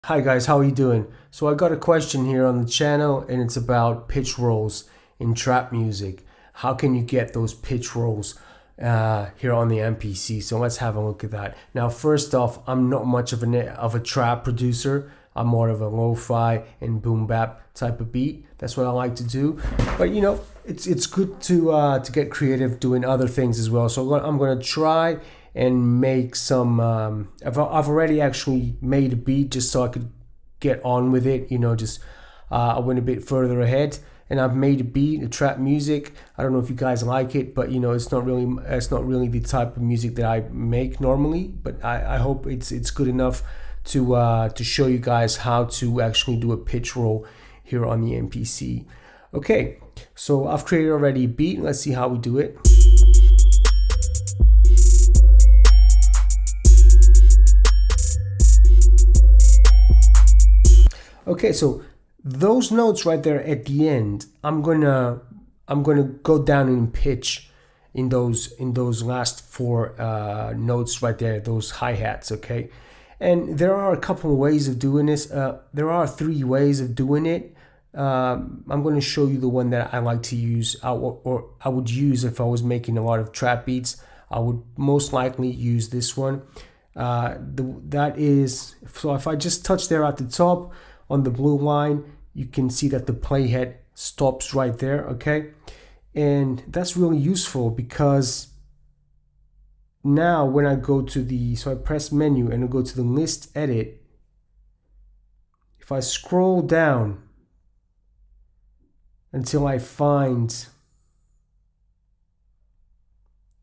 Hi guys, how are you doing? So I got a question here on the channel and it's about pitch rolls in trap music. How can you get those pitch rolls here on the MPC? So let's have a look at that. Now first off, I'm not much of a trap producer. I'm more of a lo-fi and boom bap type of beat. That's what I like to do. But you know, it's good to get creative doing other things as well. So I'm gonna try and make some I've already actually made a beat just so I could get on with it, you know, just I went a bit further ahead and I've made a beat, a trap music. I don't know if you guys like it, but you know, it's not really the type of music that I make normally, but I hope it's good enough to show you guys how to actually do a pitch roll here on the MPC. Okay, so I've created already a beat. Let's see how we do it. Okay, so those notes right there at the end, I'm gonna go down in pitch in those last four notes right there, those hi-hats. Okay, and there are a couple of ways of doing this. There are three ways of doing it. I'm going to show you the one that I like to use, or I would use if I was making a lot of trap beats. I would most likely use this one. That is, so if I just touch there at the top on the blue line, you can see that the playhead stops right there. Okay, and that's really useful because now when I go to the, so I press menu and I go to the list edit, if I scroll down until I find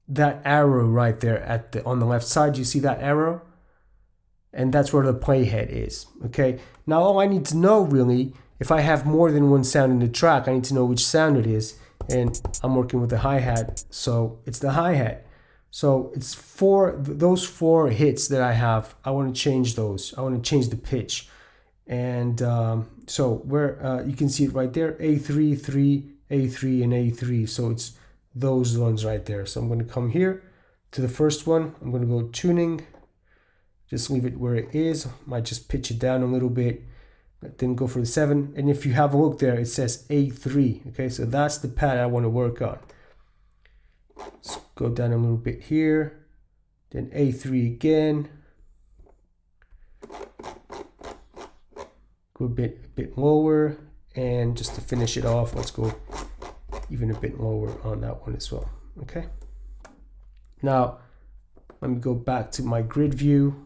that arrow right there at the on the left side, you see that arrow? And that's where the playhead is. Okay, now all I need to know really, if I have more than one sound in the track, I need to know which sound it is, and I'm working with the hi-hat, so it's the hi-hat. So it's those four hits that I have. I want to change those. I want to change the pitch, and so where you can see it right there, A3, 3, A3, and A3. So it's those ones right there. So I'm going to come here to the first one. I'm going to go tuning. Just leave it where it is. Might just pitch it down a little bit. Then go for the 7. And if you have a look there, it says A3. Okay, so that's the pad I want to work on. Let's go down a little bit here. Then A3 again. Go a bit lower. And just to finish it off, let's go even a bit lower on that one as well. Okay. Now, let me go back to my grid view.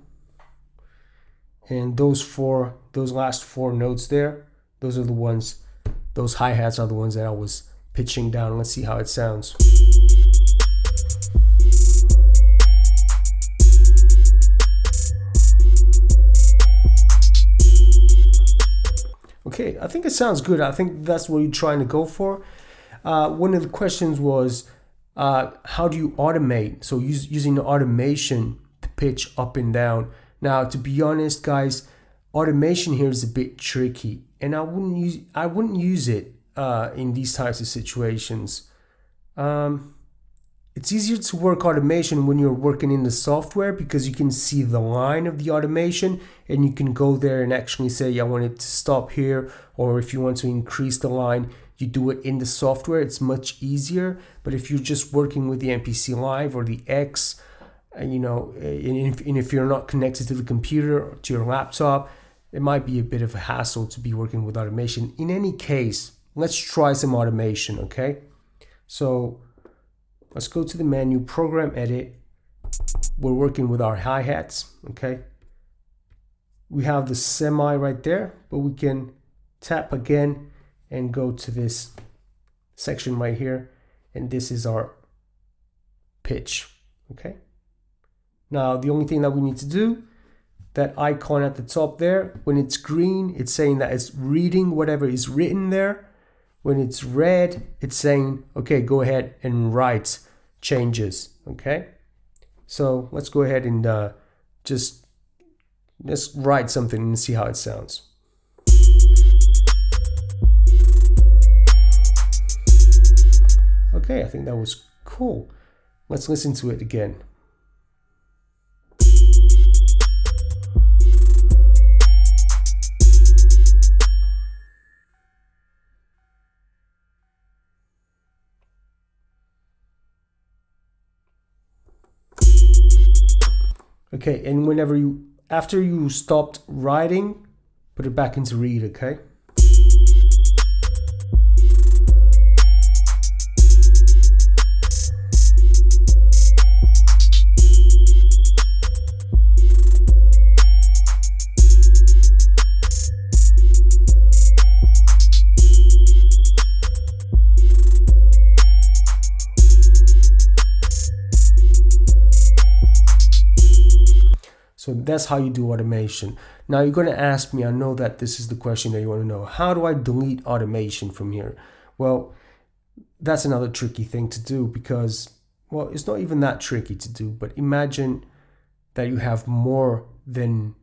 And those last four notes there, those are the ones, those hi-hats are the ones that I was pitching down. Let's see how it sounds. Okay, I think it sounds good. I think that's what you're trying to go for. One of the questions was, how do you automate? So using the automation to pitch up and down. Now, to be honest, guys, automation here is a bit tricky, and I wouldn't use it in these types of situations. It's easier to work automation when you're working in the software because you can see the line of the automation and you can go there and actually say, I want it to stop here, or if you want to increase the line, you do it in the software. It's much easier. But if you're just working with the MPC Live or the X, you know, and if you're not connected to the computer or to your laptop, it might be a bit of a hassle to be working with automation. In any case, let's try some automation, okay? So let's go to the menu, program edit. We're working with our hi-hats, okay? We have the semi right there, but we can tap again and go to this section right here. And this is our pitch, okay? Now, the only thing that we need to do, that icon at the top there, when it's green, it's saying that it's reading whatever is written there. When it's red, it's saying, okay, go ahead and write changes, okay? So let's go ahead and just write something and see how it sounds. Okay, I think that was cool. Let's listen to it again. Okay, and whenever after you stopped writing, put it back into read, okay? So that's how you do automation. Now you're going to ask me, I know that this is the question that you want to know. How do I delete automation from here? Well, that's another tricky thing to do because, well, it's not even that tricky to do, but imagine that you have more than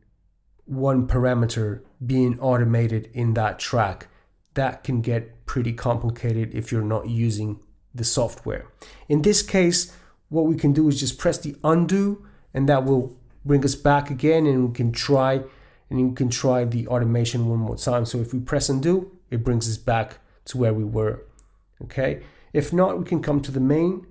one parameter being automated in that track. That can get pretty complicated if you're not using the software. In this case, what we can do is just press the undo, and that will bring us back again, and we can try the automation one more time. So if we press undo, it brings us back to where we were. Okay, if not, we can come to the main,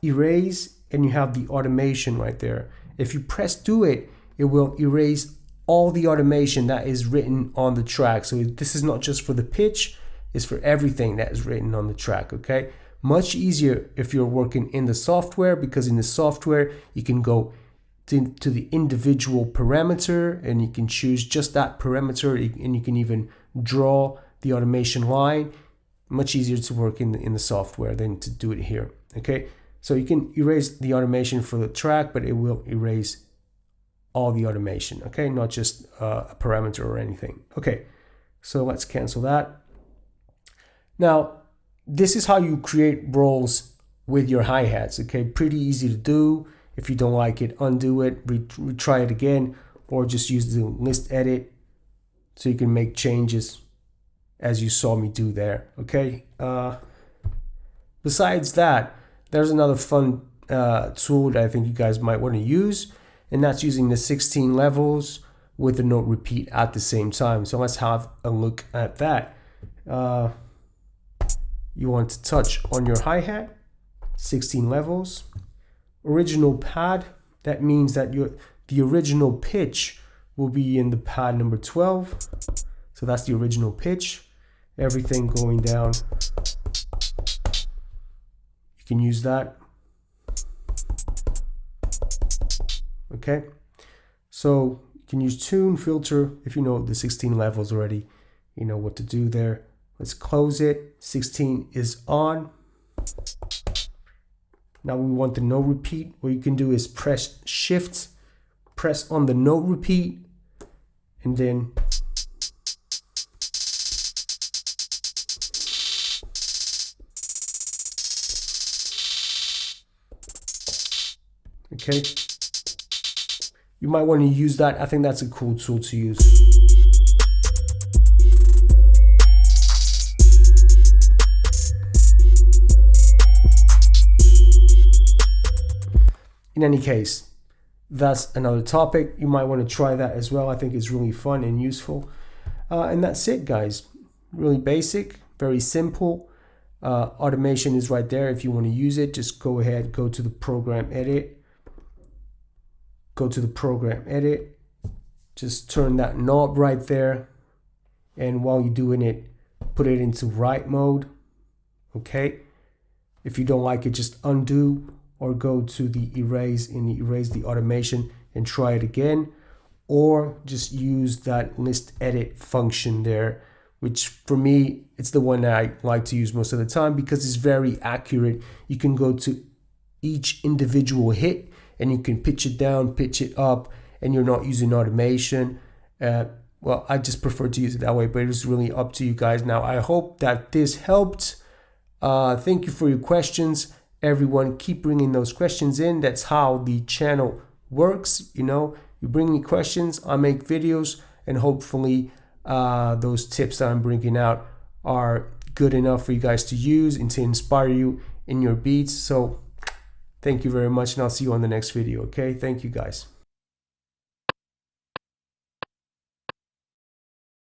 erase, and you have the automation right there. If you press do it, it will erase all the automation that is written on the track. So this is not just for the pitch, it's for everything that is written on the track. Okay, much easier if you're working in the software, because in the software you can go to the individual parameter and you can choose just that parameter, and you can even draw the automation line. Much easier to work in the software than to do it here. Okay, so you can erase the automation for the track, but it will erase all the automation. Okay, not just a parameter or anything. Okay, so let's cancel that. Now this is how you create rolls with your hi-hats. Okay, pretty easy to do. If you don't like it, undo it, retry it again, or just use the list edit so you can make changes as you saw me do there. Okay. Besides that, there's another fun tool that I think you guys might want to use, and that's using the 16 levels with the note repeat at the same time. So let's have a look at that. You want to touch on your hi-hat, 16 levels. Original pad, that means that the original pitch will be in the pad number 12. So that's the original pitch. Everything going down, you can use that. Okay, so you can use tune, filter. If you know the 16 levels already, you know what to do there. Let's close it. 16 is on. Now we want the note repeat. What you can do is press shift, press on the note repeat, and then okay, you might want to use that. I think that's a cool tool to use. In any case, that's another topic. You might want to try that as well. I think it's really fun and useful. And that's it, guys. Really basic, very simple. Automation is right there. If you want to use it, just go ahead, go to the program edit. Go to the program edit. Just turn that knob right there. And while you're doing it, put it into write mode. Okay. If you don't like it, just undo, or go to the erase and erase the automation and try it again, or just use that list edit function there, which for me, it's the one that I like to use most of the time because it's very accurate. You can go to each individual hit and you can pitch it down, pitch it up, and you're not using automation. Well, I just prefer to use it that way, but it's really up to you guys. Now, I hope that this helped. Thank you for your questions. Everyone, keep bringing those questions in. That's how the channel works. You know, you bring me questions, I make videos, and hopefully those tips that I'm bringing out are good enough for you guys to use and to inspire you in your beats. So thank you very much, and I'll see you on the next video. Okay, thank you guys.